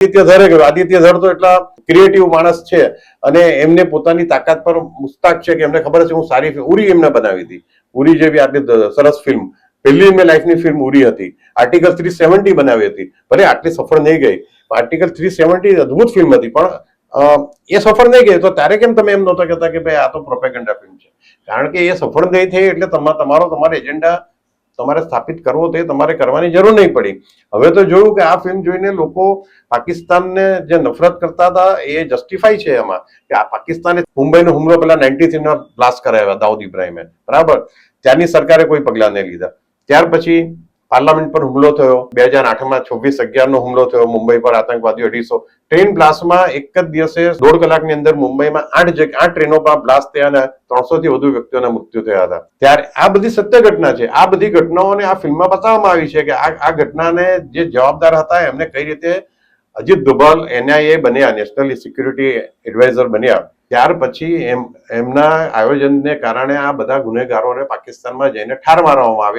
આદિત્ય ધરે ગયો. આદિત્ય ધર તો એટલા ક્રિએટિવ માણસ છે અને એમને પોતાની તાકાત પર મુસ્તાક છે કે એમને ખબર છે હું સારી ઉરી એમને બનાવી હતી. ઉરી જેવી આટલી સરસ ફિલ્મ, પહેલી મેં લાઈફની ફિલ્મ ઉરી હતી. આર્ટિકલ 370 બનાવી હતી, ભલે આટલી સફળ નહીં ગઈ. આર્ટિકલ 370 અદભુત ફિલ્મ હતી, પણ એ સફળ નહીં ગઈ તો ત્યારે કેમ તમે એમ નહોતા કહેતા કે ભાઈ આ તો પ્રોપેગેન્ડા ફિલ્મ છે? કારણ કે એ સફળ નહીં થઈ એટલે તમારો એજન્ડા તમારે સ્થાપિત કરવો તો એ તમારે કરવાની જરૂર નહીં પડી. હવે તો જોયું કે આ ફિલ્મ જોઈને લોકો પાકિસ્તાનને જે નફરત કરતા હતા એ જસ્ટિફાઈ છે એમાં કે આ પાકિસ્તાને મુંબઈનો હુમલો પેલા 93 બ્લાસ્ટ કરાવ્યા દાઉદ ઇબ્રાહિમે, બરાબર. ત્યારની સરકારે કોઈ પગલા નહીં લીધા. ત્યાર પછી પાર્લામેન્ટ પર હુમલો થયો 2008માં, 26/11 હુમલો થયો મુંબઈ પર, આતંકવાદીઓ 250 ટ્રેન બ્લાસ્ટમાં એક જ દિવસે 1.5 કલાકની અંદર મુંબઈમાં 8 ટ્રેનો પર બ્લાસ્ટ થયા અને 300 થી વધુ વ્યક્તિઓના મૃત્યુ થયા હતા. ત્યારે આ બધી સત્ય ઘટના છે. આ બધી ઘટનાઓને આ ફિલ્મમાં બતાવવામાં આવી છે કે આ ઘટનાને જે જવાબદાર હતા એમને કઈ રીતે અજીત દોભાલ NIA બન્યા, નેશનલ સિક્યુરિટી એડવાઇઝર બન્યા. ત્યાર પછી એમના આયોજનને કારણે આ બધા ગુનેગારોને પાકિસ્તાનમાં જઈને ઠાર મારવામાં આવ્યા.